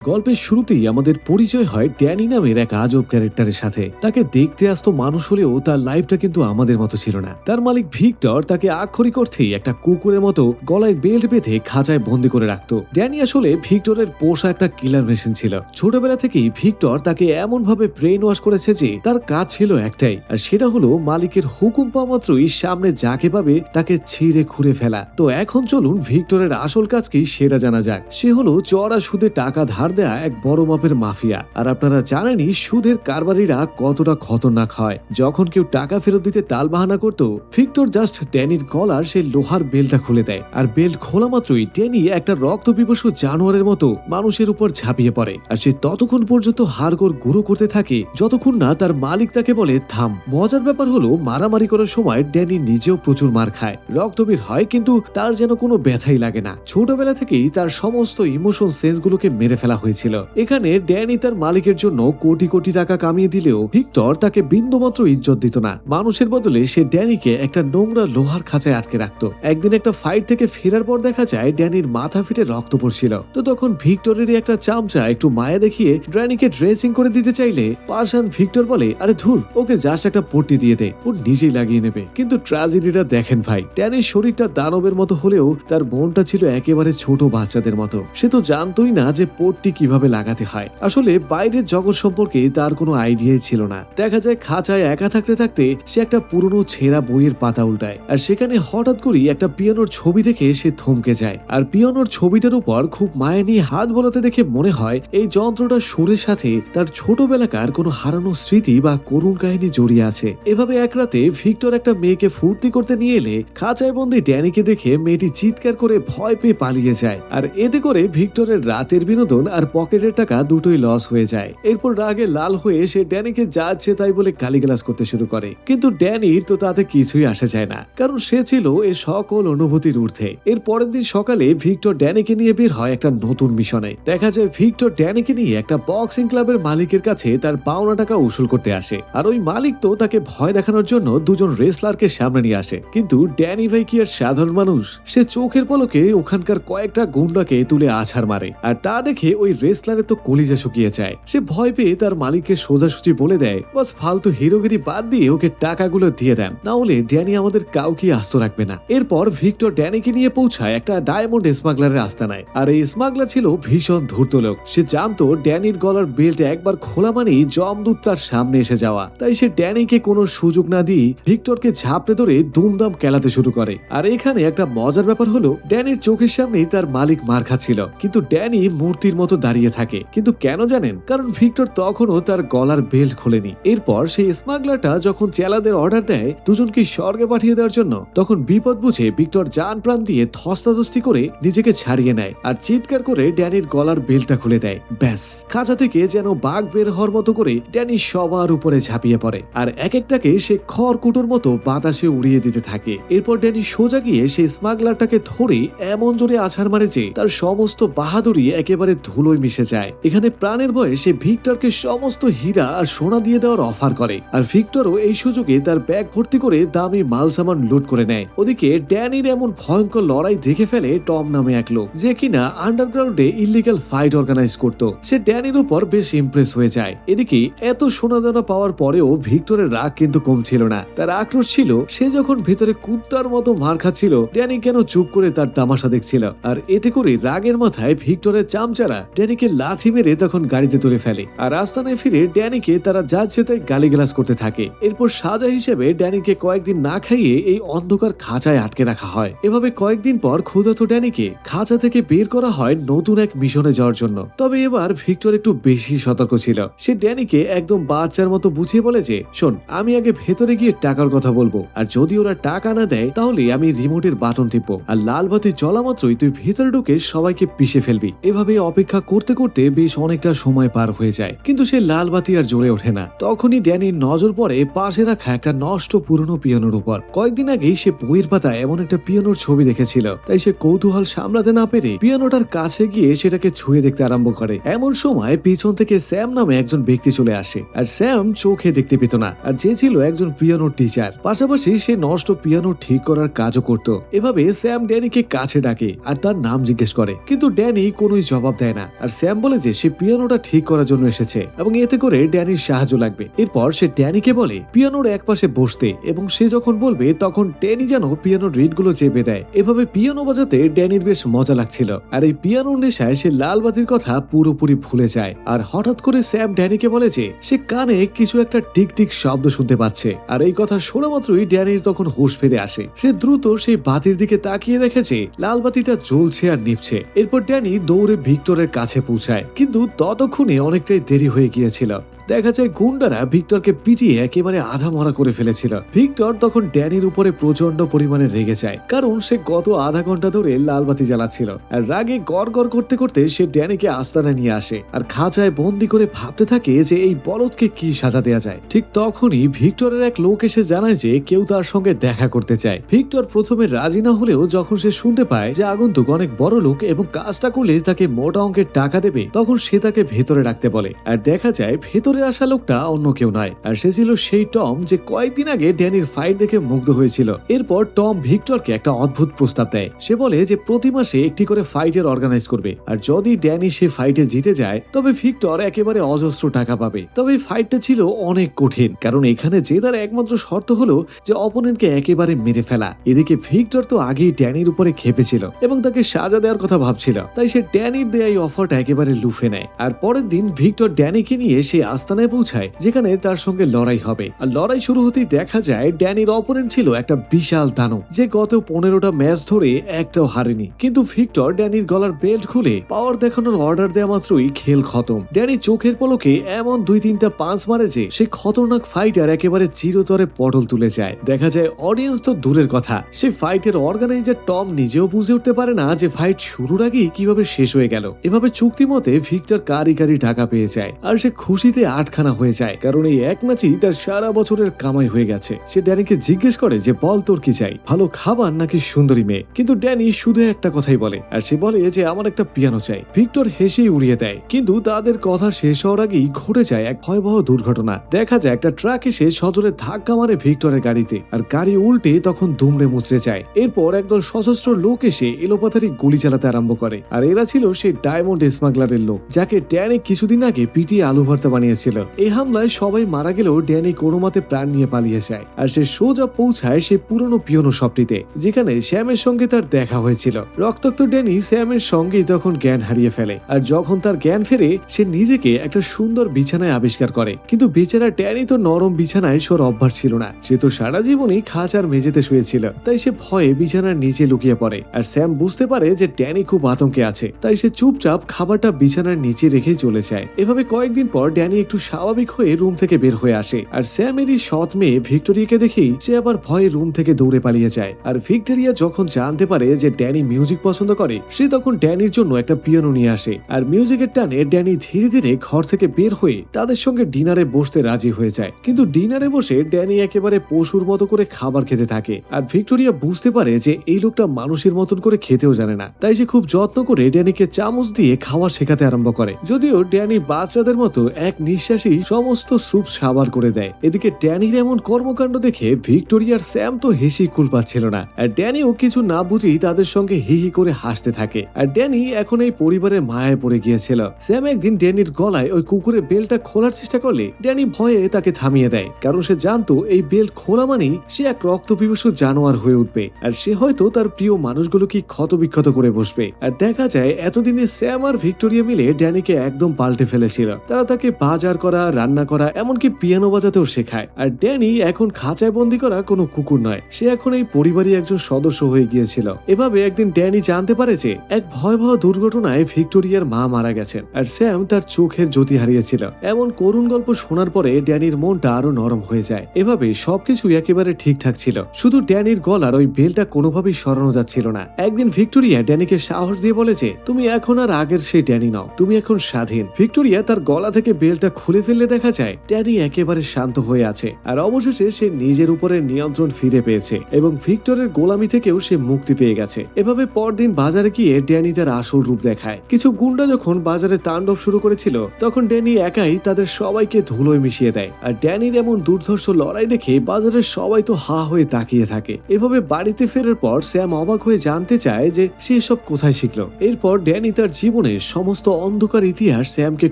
গল্পের শুরুতেই আমাদের পরিচয় হয় ড্যানি নামের এক আজব ক্যারেক্টারের সাথে। তাকে দেখতে আসতো মানুষ হলেও তার লাইফটা কিন্তু আমাদের মতো ছিল না। তার মালিক ভিক্টর তাকে আক্ষরিক অর্থেই একটা কুকুরের মতো গলায় বেল্ট বেঁধে খাঁচায় বন্দি করে রাখতো। ড্যানি আসলে ভিক্টরের পোষা একটা কিলার মেশিন ছিল। ছোটবেলা থেকেই ভিক্টর তাকে এমন ভাবে ব্রেন ওয়াশ করেছে যে তার কাজ ছিল একটাই, আর সেটা হলো মালিকের হুকুম পাওয়া মাত্রই সামনে যাকে পাবে তাকে ছিঁড়ে খুঁড়ে ফেলা। তো এখন চলুন ভিক্টরের আসল কাজ কি সেটা জানা যাক। সে হলো চড়া সুদে টাকা ধার দেয়া এক বড় মাপের মাফিয়া। আর আপনারা জানেনই সুদের কারবারিরা কতটা খতরনাক হয়। যখন কেউ টাকা ফেরত দিতে তাল বাহানা করতো, ভিক্টর জাস্ট ড্যানির গলার সেই লোহার বেল্টটা খুলে দেয়, আর বেল্ট খোলা মাত্রই ড্যানি একটা রক্তপিপাসু জানোয়ারের মতো মানুষের উপর ঝাঁপিয়ে পড়ে। আর সে ততক্ষণ পর্যন্ত হাড়গোড় গুঁড়ো করতে থাকে যতক্ষণ না তার মালিক তাকে বলে থাম। মজার ব্যাপার হলো মারামারি করার সময় ড্যানি নিজেও প্রচুর মার খায়, রক্ত বের হয়, কিন্তু তার যেন কোনো ব্যথাই লাগে না। ছোটবেলা থেকেই তার সমস্ত ইমোশন সেন্স গুলোকে মেরে ফেলা হয়েছিল। এখানে ড্যানি তার মালিকের জন্য কোটি কোটি টাকা কামিয়ে দিলেও ভিক্টর তাকে বিন্দুমাত্র ইজ্জত দিত না। মানুষের বদলে সে ড্যানিকে একটা নোংরা লোহার খাঁচায় আটকে রাখতো। একদিন একটা ফাইট থেকে ফেরার পর দেখা যায় ড্যানির মাথা ফেটে রক্ত পড়ছিল। তো তখন ভিক্টরেরই একটা চামচা একটু মায়া দেখিয়ে ড্যানিকে ড্রেসিং করে দিতে চাইলে পাশান ভিক্টর বলে, আরে ধুর, ওকে জাস্ট একটা পট্টি দিয়ে দে, ও নিজেই লাগিয়ে নেবে। কিন্তু ট্র্যাজেডিটা দেখেন ভাই, ড্যানির শরীরটা দানবের মতো হলেও তার মনটা ছিল একেবারে ছোট বাচ্চাদের মতো। সে তো জানতোই না যে পট্টি কিভাবে লাগাতে হয়। আসলে বাইরের জগৎ সম্পর্কে তার কোনো আইডিয়াই ছিল না। দেখা যায় খাঁচায় একা থাকতে থাকতে সে একটা পুরনো ছেঁড়া বইয়ের পাতা উল্টায়, আর সেখানে হঠাৎ করেই একটা পিয়ানোর ছবি দেখে সে থমকে যায়। আর পিয়ানোর ছবিটার উপর খুব মায়া নিয়ে হাত বোলাতে দেখে মনে হয় এই যন্ত্রটা সুরের সাথে তার ছোটবেলাকার কোনো হারানো স্মৃতি বা করুণ কাহিনী জড়িয়ে আছে। এভাবে এক রাতে ভিক্টর একটা মেয়েকে ফুর্তি করতে নিয়ে এলে খাঁচায় বন্দি ড্যানিকে দেখে মেয়েটি চিৎকার করে ভয় পেয়ে পালিয়ে যায়। আর এতে করে ভিক্টরের রাতের বিনোদন আর পকেটের টাকা দুটোই লস হয়ে যায়। এরপর রাগে লাল হয়ে সে ড্যানিকে যাচ্ছে তাই বলে গালিগালাজ করতে শুরু করে। কিন্তু ড্যানির তো তাতে কিছুই আসে যায় না, কারণ সে ছিল এ সকল অনুভূতির ঊর্ধ্বে। এর পরের দিন সকালে ভিক্টর ড্যানিকে নিয়ে বের হয় একটা নতুন মিশনে। দেখা যায় ভিক্টর ড্যানিকে নিয়ে একটা বক্সিং ক্লাবের মালিকের কাছে তার পাওনা টাকা উসুল করতে আসে। আর ওই মালিক তো তাকে ভয় দেখানোর জন্য দুজন রেসলারকে সামনে নিয়ে আসে। কিন্তু ড্যানি ভাই কি আর সাধারণ মানুষ, সে চোখের পলকে ওখানকার কয়েকটা গুন্ডাকে তুলে আছাড় মারে। আর তা দেখে ওই রেসলারের তো কলিজা শুকিয়ে যায়। সে ভয় পেয়ে তার মালিককে সোজাসুজি বলে দেয়, বাস ফালতু হিরোগিরি বাদ দিয়ে ওকে টাকাগুলো দিয়ে দেন, না হলে ড্যানি আমাদের কাউকে আস্ত রাখবে না। এরপর ভিক্টর ড্যানিকে নিয়ে পৌঁছায় একটা ডায়মন্ড স্মাগলারের আস্তানায়। আর এই স্মাগলার ছিল ভীষণ ধূর্ত লোক। সে জানতো ড্যানির গলার বেল্ট একবার খোলা মানেই জমদূত তার সামনে এসে যাওয়া। তাই সে ড্যানিকে কোনো সুযোগ না দিয়ে ভিক্টরকে ঝাপড়ে ধরে দুমদাম খেলাতে শুরু করে। আর এখানে একটা মজার ব্যাপার হলো ড্যানির চোখের সামনেই তার মালিক মার খাচ্ছিল, কিন্তু ড্যানি মূর্তির মতো দাঁড়িয়ে থাকে। কিন্তু কেন জানেন? কারণ ভিক্টর তখনও তার গলার বেল্ট খোলেনি। এরপর সেই স্মাগলারটা যখন চেলাদের অর্ডার দেয় দুজনকে স্বর্গে পাঠিয়ে দেওয়ার জন্য, তখন বিপদ বুঝে ভিক্টর জান প্রাণ দিয়ে ধস্তাধস্তি করে নিজেকে ছাড়িয়ে নেয় আর চিৎকার করে ড্যানির গলার বেল্টটা খুলে দেয়। ব্যাস, খাঁচা থেকে যেন বাঘ বের হওয়ার মতো করে ড্যানি সবার উপরে ঝাঁপিয়ে পড়ে, আর এক একটাকে সে খড়কুটোর মতো বাতাসে উড়িয়ে দিতে থাকে। এরপর ড্যানি সোজা গিয়ে সেই স্মাগলারটাকে ধরে এমন জোরে আছাড় মারে যে তার সমস্ত বাহাদুরি একেবারে ধুলোয় মিশে যায়। এখানে প্রাণের ভয়ে সে ভিক্টরকে সমস্ত হীরা আর সোনা দিয়ে দেওয়ার অফার করে, আর ভিক্টরও এই সুযোগে তার ব্যাগ ভর্তি করে দামি মাল সামান লুট করে নেয়। ওদিকে ড্যানির এমন ভয়ঙ্কর লড়াই দেখে ফেলে টম নামে এক লোক, যে কিনা আন্ডারগ্রাউন্ডে ইলিগাল ফাইট অর্গানাইজ করতো। সে ড্যানির উপর বেশ ইমপ্রেস হয়ে যায়। এদিকে এত সোনাদানা পাওয়ার পরেও ভিক্টরের রাগ কিন্তু কম ছিল না। তার আক্রোশ ছিল সে যখন ভেতরে কুত্তার মতো মার খাচ্ছিল ড্যানি কেন চুপ করে তার তামাশা দেখছিল। আর এতে করে রাগের মাথায় ভিক্টরের চামচারা ড্যানিকে লাথি মেরে তখন গাড়িতে তুলে ফেলে। আর আস্তানায় ফিরে ড্যানিকে তারা যাচ্ছে তাই গালিগালাজ করতে থাকে। এরপর সাজা হিসেবে ড্যানিকে কয়েকদিন না খাইয়ে এই অন্ধকার খাঁচায় আটকে রাখা হয়। এভাবে কয়েকদিন পর ক্ষুধার্ত ড্যানিকে খাঁচা থেকে বের করা হয় নতুন এক মিশনে যাওয়ার জন্য। তবে এবার ভিক্টর একটু বেশি সতর্ক ছিল। সে ড্যানিকে একদম বাচ্চার মতো বুঝিয়ে বলে যে, শোন, আমি আগে ভেতরে গিয়ে টাকার কথা বলবো, আর যদি ওরা টাকা না দেয় তাহলে আমি রিমোটের বাটন টিপবো, আর লাল বাতি জ্বলা মাত্রই তুই ভেতরে ঢুকে সবাইকে পিষে ফেলবি। এভাবে অপেক্ষা করতে করতে বেশ অনেকটা সময় পার হয়ে যায়, কিন্তু সে লাল বাতি আর জ্বলে ওঠে না। তখনই ড্যানির নজর পড়ে পাশে রাখা একটা নষ্ট পুরনো পিয়ানোর উপর। কয়েকদিন আগেই সে বইয়ের পাতায় এমন একটা পিয়ানোর ছবি দেখেছিল, তাই সে কৌতূহল সামলাতে না পেরে পিয়ানোটার কাছে গিয়ে সেটাকে ছুঁয়ে দেখতে আরম্ভ করে। এমন সময় পিছন থেকে স্যাম নামে একজন ব্যক্তি চলে আসে। আর স্যাম চোখে দেখতে পেত না, আর যে ছিল একজন পিয়ানোর টিচার। পাশাপাশি সে নষ্ট পিয়ানো ঠিক করার কাজও করত। এভাবে স্যাম ড্যানিকে কাছে ডাকে আর তার নাম জিজ্ঞেস করে, কিন্তু ড্যানি কোনোই জবাব দেয় না। আর স্যাম বলে যে সে পিয়ানোটা ঠিক করার জন্য এসেছে এবং এতে করে ড্যানির সাহায্য লাগবে। এরপর সে ড্যানিকে বলে পিয়ানোর এক পাশে বসতে এবং সে যখন বলবে তখন ড্যানি যেন পিয়ানোর রিডগুলো চেপে দেয়। এভাবে পিয়ানো বাজাতে ড্যানির বেশ মজা লাগছিল। আর এই পিয়ানোর নেশায় সে লাল বাতির কথা পুরোপুরি ভুলে যায়। আর হঠাৎ করে স্যাম ড্যানিকে বলে যে সে কানে কিছু একটা টিক টিক শব্দ শুনতে পাচ্ছে। আর এই কথা শোনা মাত্রই ড্যানির তখন হুঁশ ফিরে আসে। সে দ্রুত সেই বাতির দিকে তাকিয়ে দেখেছে লাল বাতিটা জ্বলছে আর নিভছে। এরপর ড্যানি দৌড়ে ভিক্টরের কাছে পৌঁছায়, কিন্তু ততক্ষণে অনেকটাই দেরি হয়ে গিয়েছিল। দেখা যায় গুন্ডারা ভিক্টরকে পিটিয়ে একেবারে আধা মরা করে ফেলেছিল। ভিক্টর তখন ড্যানির উপরে প্রচন্ড পরিমাণে রেগে যায়, কারণ সে গত আধা ঘন্টা ধরে লাল বাতি জ্বালাচ্ছিল। আর রাগে গড় গড় করতে করতে সে ড্যানিকে আস্তানায় নিয়ে আসে আর খাঁচায় বন্দি করে ভাবতে থাকে যে এই বলদকে কি সাজা দেয়া যায়। ঠিক তখনই ভিক্টরের এক লোক এসে জানায় যে কেউ তার সঙ্গে দেখা করতে চায়। ভিক্টর প্রথমে রাজি না হলেও যখন সে শুনতে পায় যে আগন্তুক অনেক বড় লোক এবং কাজটা করলে তাকে মোটা অঙ্কের টাকা দেবে, তখন সে তাকে ভেতরে রাখতে বলে। আর দেখা যায় ভেতরে আসা লোকটা অন্য কেউ নয়, আর সে ছিল সেই টম যে কয়েকদিন আগে ড্যানির ফাইট দেখে মুগ্ধ হয়েছিল। এরপর টম ভিক্টরকে একটা অদ্ভুত প্রস্তাব দেয়। সে বলে যে প্রতি মাসে একটি করে ফাইটের অর্গানাইজ করবে, আর যদি ড্যানি সে ফাইটে জিতে যায় তবে ভিক্টর একেবারে অজস্র টাকা পাবে। তবে ফাইটটা ছিল অনেক কঠিন, কারণ এখানে জেতার একমাত্র শর্ত হলো যে অপোনেন্টকে একেবারে মেরে ফেলা। এদিকে ভিক্টর তো আগেই ড্যানির উপরে খেপেছিল এবং তাকে সাজা দেওয়ার কথা ভাবছিল, তাই সে ড্যানির দেয়া এই অফারটা একেবারে লুফে নেয়। আর পরের দিন ভিক্টর ড্যানিকে নিয়ে সে আস্তানায় পৌঁছায়, যেখানে তার সঙ্গে লড়াই হবে। আর লড়াই শুরু হতেই দেখা যায় ড্যানির অপোনেন্ট ছিল একটা বিশাল দানব, যে গত 15টা ম্যাচ ধরে একটাও হারেনি। কিন্তু ভিক্টর ড্যানির গলার বেল্ট খুলে পাওয়ার দেখানোর অর্ডার দেওয়া মাত্রই খেল খতম। ড্যানি চোখের পলকে এমন 2-3টা পাঁচ মারে যে সে খতরনাক ফাইটার একেবারে চিরতরে পটল তুলে যায়। দেখা যায় অডিয়েন্স তো দূরের কথা, সে ফাইটের অর্গানাইজার টম নিজেও বুঝে উঠতে পারে না যে ফাইট শুরুর আগেই কিভাবে শেষ হয়ে গেল। এভাবে চুক্তি মতে ভিক্টর কারি টাকা পেয়ে যায়, আর সে খুশিতে আটখানা হয়ে যায়, কারণ এই এক ম্যাচই তার সারা বছরের কামাই হয়ে গেছে। সে ড্যানিকে জিজ্ঞেস করে যে বল তোর কি চাই, ভালো খাবার নাকি সুন্দরী মেয়ে? কিন্তু ড্যানি শুধু একটা কথাই বলে, আর সে বলে যে আমার একটা পিয়ানো চাই। ভিক্টর হেসেই উড়িয়ে দেয়, কিন্তু তাদের কথা শেষ হওয়ার আগেই ঘটে যায় এক ভয়াবহ দুর্ঘটনা। দেখা যায় একটা ট্রাক এসে সজোরে ধাক্কা মারে ভিক্টরের গাড়িতে, আর গাড়ি উল্টে তখন দুমড়ে মুচড়ে যায়। এরপর একদল সশস্ত্র লোক এসে এলোপাথারি গুলি চালাতে আরম্ভ করে, আর এরা ছিল সেই ডায়মন্ড স্মাগলারের লোক, যাকে ড্যানি কিছুদিন আগে পিটিয়ে আলু ভর্তা বানিয়েছিল। এই হামলায় সবাই মারা গেলেও ড্যানি কোনো মতে প্রাণ নিয়ে পালিয়ে যায়, আর সে সোজা পৌঁছায় সেই পুরনো পিয়ানো শপটিতে, যেখানে স্যামের সঙ্গে তার দেখা হয়েছিল। রক্তাক্ত ড্যানি স্যামের সঙ্গেই তখন জ্ঞান হারিয়ে ফেলে, আর যখন তার জ্ঞান ফেরে সে নিজেকে একটা সুন্দর বিছানায় আবিষ্কার করে। কিন্তু বেচারা ড্যানি তো নরম বিছানায় শোর অভ্যাস ছিল না, সে তো সারা জীবনই খাঁচার মেঝেতে শুয়েছিল, তাই সে ভয়ে বিছানার নিচে লুকিয়ে পড়ে। আর স্যাম বুঝতে পারে যে ড্যানি খুব আতঙ্কে আছে, তাই সে চুপচাপ খাবারটা বিছানার নিচে রেখে চলে যায়। এভাবে কয়েকদিন পর ড্যানি একটু স্বাভাবিক হয়ে রুম থেকে বের হয়ে আসে, আর স্যামেরই সৎ মেয়ে ভিক্টোরিয়াকে দেখেই সে আবার ভয়ে রুম থেকে দৌড়ে পালিয়ে যায়। আর ভিক্টোরিয়া যখন জানতে পারে যে ড্যানি মিউজিক পছন্দ করে, সে তখন ড্যানির জন্য একটা পিয়ানো নিয়ে আসে। আর মিউজিকের টানে ড্যানি ধীরে ধীরে ঘর থেকে বের হয়ে তাদের সঙ্গে ডিনারে বসতে রাজি হয়ে যায়। কিন্তু ডিনারে বসে ড্যানি একেবারে পশুর মতো করে খাবার খেতে থাকে, আর ভিক্টোরিয়া বুঝতে পারে যে এই লোকটা মানুষের মতন করে খেতেও জানে না, তাই সে খুব যত্ন করে ড্যানিকে চামচ দিয়ে খাবার শেখাতে আরম্ভ করে। যদিও ড্যানি বাচ্চাদের মতো এক নিঃশ্বাসই সমস্ত স্যুপ সাবার করে দেয়। এদিকে ড্যানির এমন কর্মকাণ্ড দেখে ভিক্টোরিয়ার স্যাম তো হেসেই কুল পাচ্ছিল না, আর ড্যানিও কিছু না বুঝেই তাদের সঙ্গে হি হি করে হাসতে থাকে। আর ড্যানি এখন এই পরিবারের মায়ায় পড়ে গিয়েছিল। স্যাম একদিন ড্যানির গলায় ওই কুকুরের বেলটা খোলার চেষ্টা করলে ড্যানি ভয়ে তাকে থামিয়ে দেয়, কারণ সে জানতো এই বেল্ট খোলা মানেই সে এক রক্তপিপাসু জানোয়ার হয়ে উঠবে, আর সে হয়তো তার প্রিয় মানুষগুলোকে ক্ষতবিক্ষত করে বসবে। আর দেখা যায় এতদিনে স্যাম আর ভিক্টোরিয়া মিলে ড্যানিকে একদম পাল্টে ফেলেছিল। তারা তাকে বাজার করা, রান্না করা, এমনকি পিয়ানো বাজাতেও শেখায়। আর ড্যানি এখন খাঁচায় বন্দি করা কোনো কুকুর নয়, সে এখন এই পরিবারই একজন সদস্য হয়ে গিয়েছিল। এভাবে একদিন ড্যানি জানতে পারে যে এক ভয়াবহ দুর্ঘটনায় ভিক্টোরিয়ার মা মারা গেছেন, আর স্যাম তার চোখের জ্যোতি হারিয়েছিল। এমন করুণ গল্প শোনার পরে ড্যানির মনটা আরো নরম হয়ে যায়। এভাবে সবকিছু একেবারে ঠিকঠাক ছিল, শুধু ড্যানির গলার ওই বেলটা কোনোভাবেই সরানো যাচ্ছিল না। একদিন ভিক্টোরিয়া ড্যানিকে সাহস দিয়ে বলেছে, তুমি এখন আর আগের সেই ড্যানি নাও, তুমি এখন স্বাধীন। ভিক্টোরিয়া তার গলা থেকে বেলটা খুলে ফেললে দেখা যায় ড্যানি একেবারে শান্ত হয়ে আছে, আর অবশেষে সে নিজের উপরে নিয়ন্ত্রণ ফিরে পেয়েছে এবং ভিক্টরের গোলামি থেকেও সে মুক্তি পেয়ে গেছে। এভাবে পরদিন বাজারে গিয়ে ড্যানি তার আসল রূপ দেখায়। কিছু গুন্ডা যখন বাজারে তাণ্ডব শুরু করেছিল তখন ড্যানি একাই তাদের সবাইকে ধুলোয় মিশিয়ে দেয়, আর ড্যানির এমন দুর্ধর্ষ লড়াই দেখে বাজারের সবাই তো হা হয়ে তাকিয়ে থাকে। এভাবে বাড়িতে ফেরার পর স্যাম অবাক হয়ে জানতে চায় যে সে সব কোথায় শিখলো। এরপর ড্যানি তার জীবনের সমস্ত অন্ধকার ইতিহাস স্যামকে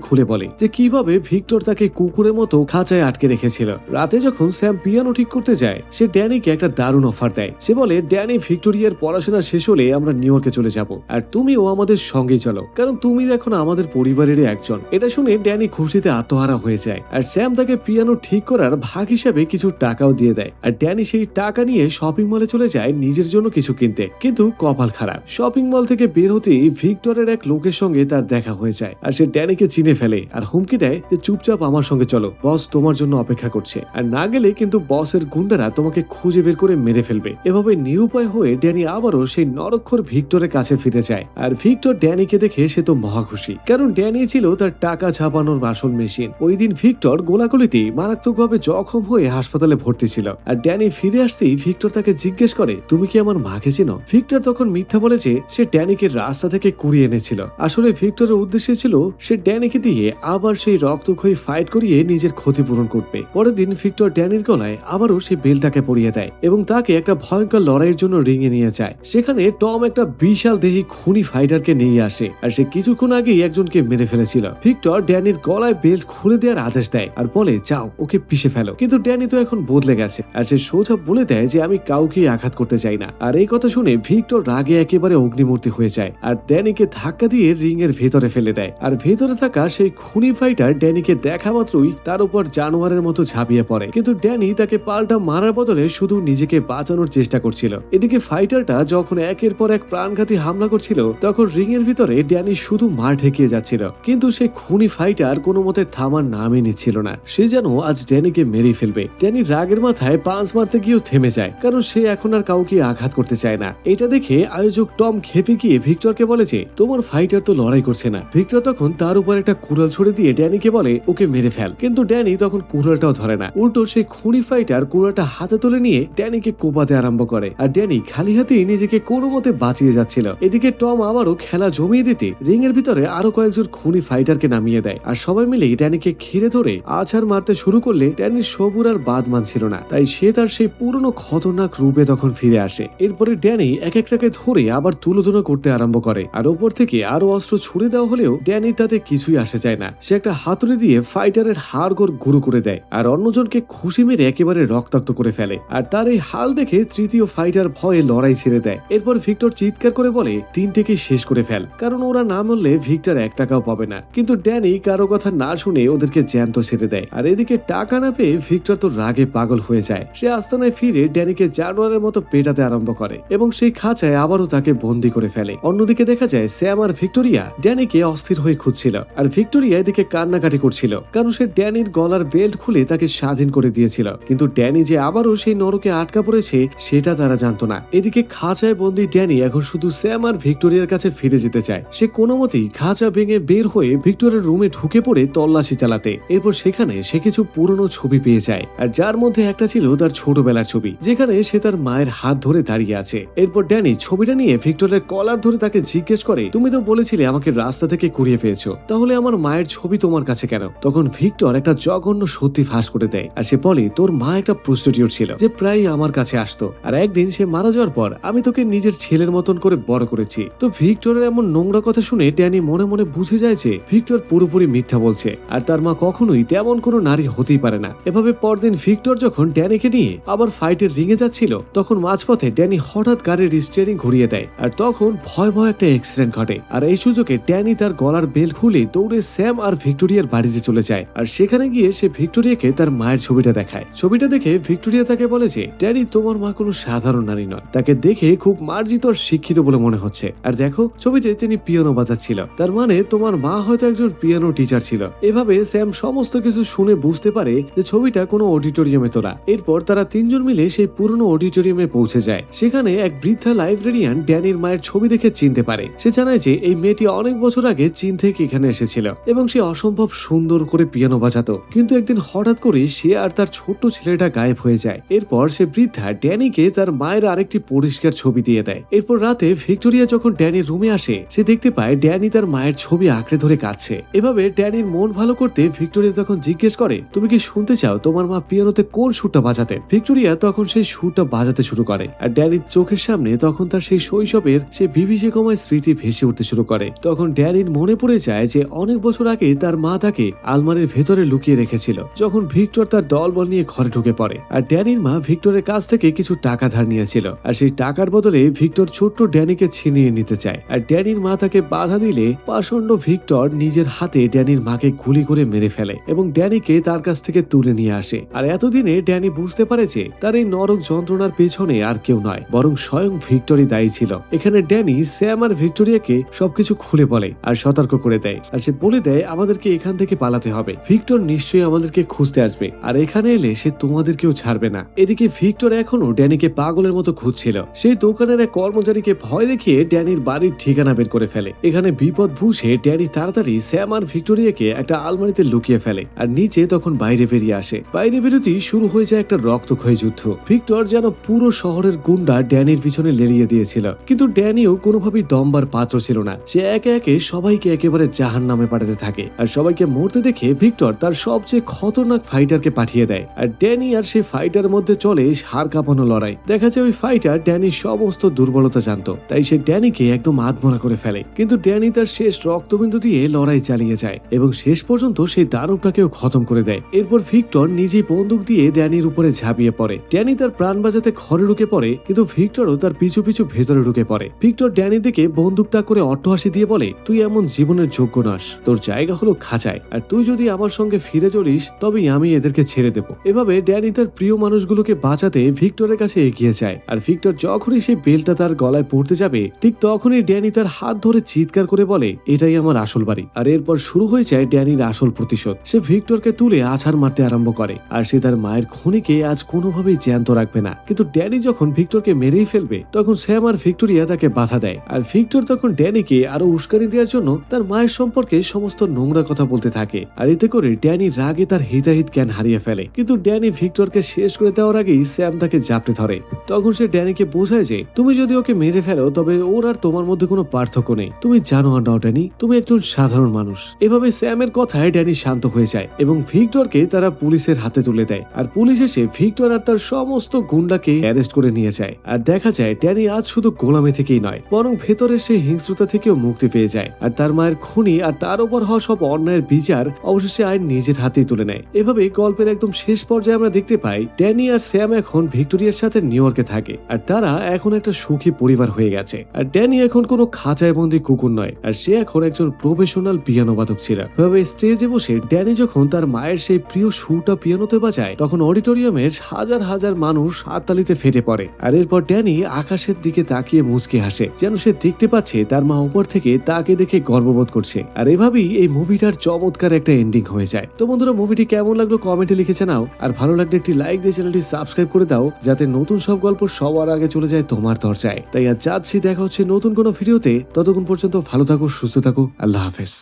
খুলে বলে যে কিভাবে ভিক্টর তাকে কুকুরের মতো খাঁচায় আটকে রেখেছিল। রাতে যখন স্যাম পিয়ানো ঠিক করতে যায় সে ড্যানিকে একটা দারুণ অফার দেয়। সে বলে, ড্যানি, ভিক্টোরিয়ার পড়াশোনা শেষ হলে আমরা নিউ ইয়র্কে চলে যাব, আর তুমিও আমাদের সঙ্গে চলো, কারণ তুমি এখন আমাদের পরিবারেরই একজন। এটা শুনে ড্যানি খুশিতে আত্মহারা হয়ে যায়, আর স্যাম তাকে পিয়ানো ঠিক করার ভাগ হিসাবে কিছু টাকাও দিয়ে দেয়। আর ড্যানি সেই টাকা নিয়ে শপিং মলে চলে যায় নিজের জন্য কিছু কিনতে। কিন্তু কপাল খারাপ, শপিং মল থেকে বের হতেই ভিক্টরের এক লোকের সঙ্গে তার দেখা হয়ে যায়, আর সে ড্যানিকে চিনে ফেলে আর হুমকি দেয় যে চুপচাপ আমার সঙ্গে চলো, বস তোমার জন্য অপেক্ষা করছে, আর না গেলে কিন্তু বসের গুন্ডারা তোমাকে খুঁজে বের করে মেরে ফেলবে। এভাবে নিরুপায় হয়ে ড্যানি আবারও সেই নরক্ষর ভিক্টরের কাছে ফিরে যায়। আর ভিক্টর ড্যানিকে দেখে সে তো মহা খুশি, কারণ ড্যানি ছিল তার টাকা ছাপানোর আসল মেশিন। ওই দিন ভিক্টর গোলাগুলিতে মারাত্মকভাবে জখম হয়ে হাসপাতালে ভর্তি ছিল, আর ড্যানি ফিরে আসতেই ভিক্টর তাকে জিজ্ঞেস করে, তুমি কি আমার মাকে চিনো? ভিক্টর তখন মিথ্যা বলেছে সে ড্যানিকে রাস্তা থেকে কুড়িয়ে এনেছিল। আসলে ভিক্টরের উদ্দেশ্য ছিল সে ড্যানিকে দিয়ে আবার সেই রক্তক্ষয়ী ফাইট করিয়ে নিজের ক্ষতিপূরণ করবে। পরের দিন ভিক্টর ড্যানির গলায় আবারও সেই বেলটাকে পরিয়ে দেয় এবং তাকে একটা ভয়ঙ্কর লড়াইয়ের জন্য রিংয়ে নিয়ে যায়। সেখানে টম একটা বিশাল দেহী খুনি ফাইটারকে নিয়ে আসে, আর সে কিছুক্ষণ আগেই একজনকে মেরে ফেলেছিল। ভিক্টর ড্যানির গলায় বেল্ট খুলে দেওয়ার আদেশ দেয় আর বলে, যাও ওকে পিষে ফেলো। কিন্তু ড্যানি তো এখন বদলে গেছে, আর সে সোজা বলে দেয় যে আমি কাউকে আঘাত করতে চাই না। আর এই কথা শুনে ভিক্টর রাগে একেবারে অগ্নিমূর্তি হয়ে যায়, আর ড্যানিকে ধাক্কা দিয়ে রিং এর ভেতরে ফেলে দেয়। আর ভেতরে থাকা সেই খুনি ফাইটার ড্যানিকে দেখা মাত্রই তার উপর জানোয়ারের মতো ঝাঁপিয়ে পড়ে, কিন্তু ড্যানি তাকে পাল্টা মারার বদলে শুধু নিজেকে বাঁচানোর চেষ্টা করছিল। এদিকে ফাইটারটা যখন একের পর এক প্রাণঘাতী হামলা করছিল তখন রিং এর ভিতরে ড্যানি শুধু মার ঠেকিয়ে যাচ্ছিল, কিন্তু সেই খুনি ফাইটার কোনো মতে থামার নামই নিচ্ছিল না। সে যেন আজ ড্যানিকে মেরে ফেলবে। ড্যানি রাগের মাথায় পাঁচ মারতে গিয়েও থেমে যায়, কারণ সে এখন আর কাউকে আঘাত করতে চায় না। এটা দেখে আয়োজক টম খেপে গিয়ে ভিক্টরকে বলে যে তোমার ফাইটার তো লড়াই করছে না। ভিক্টর তখন তার উপর একটা কুড়াল ছুড়ে দিয়ে ড্যানিকে বলে ওকে মেরে ফেল, কিন্তু ড্যানি তখন কুড়ালটাও ধরে না। উল্টো সেই খুনি ফাইটার কুড়ালটা হাতে তুলে নিয়ে ড্যানিকে কোপাতে আরম্ভ করে, আর ড্যানি খালি হাতেই নিজেকে কোনো মতে বাঁচিয়ে যাচ্ছিল। এদিকে টম আবারও খেলা জমিয়ে দিতে রিং এর ভিতরে আরো কয়েকজন খুনি ফাইটারকে নামিয়ে দেয়, আর সবাই মিলে ড্যানিকে ঘিরে ধরে আছাড় মারতে শুরু করলে ড্যানির সবুর আর বাদ মানছিল না, তাই সে তার সেই পুরনো খতরনাক রূপে তখন ফিরে আসে। এরপরে ড্যানি এক একটাকে ধরে আবার তুলোধনা করতে আরম্ভ করে, আর ওপর থেকে আরো অস্ত্র ছুড়ে দেওয়া হলেও ড্যানি তাতে কিছুই আসে যায় না। সে একটা হাতুড়ি দিয়ে ফাইটারের হাড়গোড় গুঁড়ো করে দেয়, আর অন্যজনকে খুশি মেরে একেবারে রক্তাক্ত করে ফেলে। আর তার এই হাল দেখে তৃতীয় ফাইটার ভয়ে লড়াই ছেড়ে দেয়। এরপর ভিক্টর চিৎকার করে বলে তিনটেকে শেষ করে ফেল, কারণ ওরা না মরলে ভিক্টর এক টাকাও পাবে না। কিন্তু ড্যানি কারো কথা না শুনে ওদেরকে জ্যান্ত ছেড়ে দেয়। আর এদিকে টাকা না পেয়ে ভিক্টর তো রাগে পাগল হয়ে যায়। সে আস্তানায় ফিরে ড্যানিকে জানোয়ারের মতো পেটাতে আরম্ভ করে এবং সেই খাঁচায় আবারও তাকে বন্দি করে ফেলে। অন্যদিকে দেখা যায় স্যাম আর ভিক্টোরিয়া ড্যানিকে অস্থির হয়ে খুঁজছিল, আর ভিক্টোরিয়া এদিকে কান্নাকাটি করছিল, কারণ সে ড্যানির গলার বেল্ট খুলে তাকে স্বাধীন করে দিয়েছিল। কিন্তু ড্যানি যে আবারও সেই নরকে আটকা পড়েছে সেটা তারা জানতো না। এদিকে খাঁচায় বন্দি ড্যানি এখন শুধু স্যাম আর ভিক্টোরিয়ার কাছে ফিরে যেতে চায়। সে কোনো মতেই খাঁচা ভেঙে বের হয়ে ভিক্টোরিয়ার রুমে ঢুকে পড়ে তল্লাশি চালাতে। এরপর সেখানে সে কিছু পুরনো ছবি পেয়ে যায়, আর যার মধ্যে একটা ছিল তার ছোটবেলার ছবি, যেখানে সে তার মায়ের হাত ধরে দাঁড়িয়ে আছে। এরপর ড্যানি ছবিটা নিয়ে ভিক্টরের কলার ধরে তাকে জিজ্ঞেস করে, তুমি তো বলেছিলে আমাকে রাস্তা থেকে কুড়িয়ে পেয়েছো, তাহলে আমার মায়ের ছবি তোমার কাছে কেন? তখন ভিক্টর একটা জঘন্য সত্যি ফাঁস করে দেয়, আর সে বলে তোর মা একটা প্রস্টিটিউট ছিল যে প্রায় আমার কাছে আসতো, আর একদিন সে মারা যাওয়ার পর আমি তোকে নিজের ছেলের মতন করে বড় করেছি। তো ভিক্টরের এমন নোংরা কথা শুনে ড্যানি মনে মনে বুঝে যায় যে ভিক্টর পুরোপুরি মিথ্যা বলছে, আর তার মা কখনোই তেমন কোনো নারী হতেই পারে না। এভাবে পরদিন ভিক্টর যখন ড্যানিকে নিয়ে আবার ফাইটের রিঙে যাচ্ছিল তখন মাঝপথে ড্যানি হঠাৎ গাড়ির স্টিয়ারিং ঘুরিয়ে দেয়, আর তখন ভয়াবহ একটা অ্যাক্সিডেন্ট ঘটে। আর এই সুযোগে ড্যানি তার গলার বেল্ট খুলে দৌড়ে স্যাম আর ভিক্টোরিয়ার বাড়িতে চলে যায়, আর সেখানে গিয়ে সে ভিক্টোরিয়াকে তার মায়ের ছবিটা দেখায়। ছবিটা দেখে ভিক্টোরিয়া তাকে বলে যে ড্যানি তোমার মা কোনো সাধারণ নারী নয়, তাকে দেখে খুব মার্জিত আর শিক্ষিত বলে মনে হচ্ছে, আর দেখো ছবিতে তিনি পিয়ানো বাজাচ্ছিল, তার মানে তোমার মা হয়তো একজন পিয়ানো টিচার ছিল। এভাবে স্যাম সমস্ত কিছু শুনে বুঝতে পারে যে ছবিটা কোনো অডিটোরিয়ামে তোলা। এরপর তারা তিনজন মিলে সেই পুরনো অডিটোরিয়ামে পৌঁছে যায়। সেখানে এক বৃদ্ধা লাইব্রেরিয়ান ড্যানির মায়ের ছবি দেখে চিনতে পারে। সে জানায় যে এই মেয়েটি অনেক বছর আগে চীন থেকে এখানে এসেছিল এবং সে অসম্ভব সুন্দর সুন্দর করে পিয়ানো বাজাতো, কিন্তু একদিন হঠাৎ করে সে আর তার ছোট্ট ছেলেটা গায়েব হয়ে যায়। এরপর সে বৃদ্ধা ড্যানিকে তার মায়ের আরেকটি পরিষ্কার ছবি দিয়ে দেয়। এরপর রাতে ভিক্টোরিয়া যখন ড্যানির রুমে আসে, সে দেখতে পায় ড্যানি তার মায়ের ছবি আঁকড়ে ধরে কাঁদছে। এভাবে ড্যানির মন ভালো করতে ভিক্টোরিয়া তখন জিজ্ঞেস করে, তুমি কি শুনতে চাও তোমার মা পিয়ানোতে কোন সুরটা বাজাতেন? ভিক্টোরিয়া তখন সেই সুরটা বাজাতে শুরু করে, আর ড্যানির চোখের সামনে তখন তার সেই শৈশবের সে বিভীষিকাময় স্মৃতি ভেসে উঠতে শুরু করে। তখন ড্যানির মনে পড়ে যায় যে অনেক বছর আগে তার মা তাকে আলমারির ভেতরে লুকিয়ে রেখেছিল যখন ভিক্টর তার দলবল নিয়ে ঘরে ঢুকে পড়ে। আর ড্যানির মা ভিক্টরের কাছ থেকে কিছু টাকা ধার নিয়েছিল, আর সেই টাকার বদলে ভিক্টর ছোট্ট ড্যানিকে ছিনিয়ে নিতে চায়। আর ড্যানির মা তাকে বাধা দিলে পাষণ্ড ভিক্টর নিজের হাতে ড্যানির মাকে গুলি করে মেরে ফেলে এবং ড্যানিকে তার কাছ থেকে তুলে নিয়ে আসে। আর এতদিনে ড্যানি বুঝতে পারে যে তার এই নরক যন্ত্রণার পেছনে আর কেউ নয়, বরং স্বয়ং ভিক্টরই দায়ী ছিল। এখানে ড্যানি স্যাম আর ভিক্টোরিয়াকে সবকিছু খুলে বলে আর সতর্ক করে দেয়, আর সে বলে দেয় আমাদেরকে এখান থেকে পালাতে হবে। ভিক্টর নিশ্চয়ই আমাদেরকে খুঁজতে আসবে, আর এখানে এলে সে তোমাদেরকেও ছাড়বে না। এদিকে ভিক্টর এখনো ড্যানিকে পাগলের মতো খুঁজছিল। সেই দোকানের এক কর্মচারীকে ভয় দেখিয়ে ড্যানির বাড়ির ঠিকানা বের করে ফেলে। এখানে বিপদ বুঝে ড্যানি তাড়াতাড়ি স্যাম আর ভিক্টোরিয়াকে একটা আলমারিতে লুকিয়ে ফেলে, আর নিচে তখন বাইরে বেরিয়ে আসে। বাইরে বেরোতেই শুরু হয়ে যায় একটা রক্তক্ষয়ী যুদ্ধ। ভিক্টর যেন পুরো শহরের গুন্ডা ড্যানির পিছনে লেলিয়ে দিয়েছিল, কিন্তু ড্যানিও কোনোভাবেই দমবার পাত্র ছিল না। সে একে একে সবাইকে একেবারে জাহান্নামে পাঠাতে থাকে, আর সবাইকে মরতে দেখে ভিক্টর তার সবচেয়ে খতরনাক ফাইটারকে পাঠিয়ে দেয়। আর ড্যানি আর সেই ফাইটার মধ্যে চলে হাড় কাঁপানো লড়াই। দেখা যায় ওই ফাইটার ড্যানির সমস্ত দুর্বলতা জানতো, তাই সে ড্যানিকে একদম আধমরা করে ফেলে। কিন্তু ড্যানি তার শেষ রক্তবিন্দু দিয়ে লড়াই চালিয়ে যায় এবং শেষ পর্যন্ত সেই দানবটাকেও খতম করে দেয়। এরপর ভিক্টর নিজেই বন্দুক দিয়ে ড্যানির উপরে ঝাঁপিয়ে পড়ে। ড্যানি তার প্রাণ বাঁচাতে ঘরে ঢুকে পড়ে, কিন্তু ভিক্টরও তার পিছু পিছু ভেতরে ঢুকে পড়ে। ভিক্টর ড্যানির দিকে বন্দুক তাক করে অট্টহাসি দিয়ে বলে, তুই এমন জীবনের যোগ্য নস, তোর জায়গা হলো খাঁচায়, আর তুই যদি আমার সঙ্গে ফিরে চলিস তবেই আমি এদেরকে ছেড়ে দেব। এভাবে ড্যানি তার প্রিয় মানুষগুলোকে বাঁচাতে ভিক্টরের কাছে এগিয়ে যায়। আর ভিক্টর যখনই সেই বেলটা তার গলায় পড়তে যাবে, ঠিক তখনই ড্যানি তার হাত ধরে চিৎকার করে বলে, এটাই আমার আসল বাড়ি। আর এরপর শুরু হয়ে যায় ড্যানির আসল প্রতিশোধ। সে ভিক্টরকে তুলে আছাড় মারতে আরম্ভ করে, আর সে তার মায়ের খুনিকে আজ কোনোভাবেই জ্যান্ত রাখবে না। কিন্তু ড্যানি যখন ভিক্টরকে মেরেই ফেলবে, তখন স্যাম আর ভিক্টোরিয়া তাকে বাধা দেয়। আর ভিক্টর তখন ড্যানিকে আরো উস্কানি দেওয়ার জন্য তার মায়ের সম্পর্কে সমস্ত নোংরা কথা বলতে থাকে, আর এতে করে ড্যানি রাগে তার হিতাহিত জ্ঞান হারিয়ে ফেলে। কিন্তু ড্যানি ভিক্টরকে শেষ করে দেওয়ার আগেই স্যাম তাকে জাপটে ধরে। তখন সে ড্যানিকে বোঝায় যে তুমি যদি ওকে মেরে ফেলো তবে ওর আর তোমার মধ্যে কোনো পার্থক্য নেই, তুমি জানো না ড্যানি, তুমি একজন সাধারণ মানুষ। এভাবে স্যামের কথায় ড্যানি শান্ত হয়ে যায় এবং ভিক্টরকে তারা পুলিশের হাতে তুলে দেয়। আর পুলিশ এসে ভিক্টর আর তার সমস্ত গুন্ডাকে অ্যারেস্ট করে নিয়ে যায়। আর দেখা যায় ড্যানি আজ শুধু গোলামি থেকেই নয়, বরং ভেতরের সেই হিংস্রতা থেকেও মুক্তি পেয়ে যায়। আর তার মায়ের খুনি আর তার উপর হওয়া সব অন্যায়ের বিচার অবশেষে আইন নিজের হাতেই তুলে নেয়। এভাবে গল্পের একদম শেষ পর্যায়ে আমরা দেখতে পাই ড্যানি আর স্যাম এখন ভিক্টোরিয়ার সাথে নিউ ইয়র্কে থাকে, আর তারা এখন একটা সুখী পরিবার হয়ে গেছে। আর ড্যানি এখন কোনো খাঁচায় বন্দি কুকুর নয়, আর সে এখন একজন প্রফেশনাল পিয়ানো বাদক ছিল। এভাবে স্টেজে বসে ড্যানি যখন তার মায়ের সেই প্রিয় সুরটা পিয়ানোতে বাজায়, তখন অডিটোরিয়ামের হাজার হাজার মানুষ হাততালিতে ফেটে পড়ে। আর এরপর ড্যানি আকাশের দিকে তাকিয়ে মুচকে হাসে, যেন সে দেখতে পাচ্ছে তার মা উপর থেকে তাকে দেখে গর্ববোধ করছে। আর এভাবেই এই মুভিটার চমৎকার একটা এন্ডিং হয়ে যায়। তো বন্ধুরা, মুভিটি কেমন লাগলো কমেন্টে লিখে জানাও, আর ভালো লাগলে একটি লাইক দিয়ে চ্যানেলটি সাবস্ক্রাইব করে দাও, যাতে নতুন সব গল্প সবার আগে চলে যায় তোমার দরজায়। তাই আজ যাচ্ছি, দেখা হচ্ছে নতুন কোনো ভিডিওতে। ততক্ষণ পর্যন্ত ভালো থাকো, সুস্থ থাকো, আল্লাহ হাফেজ।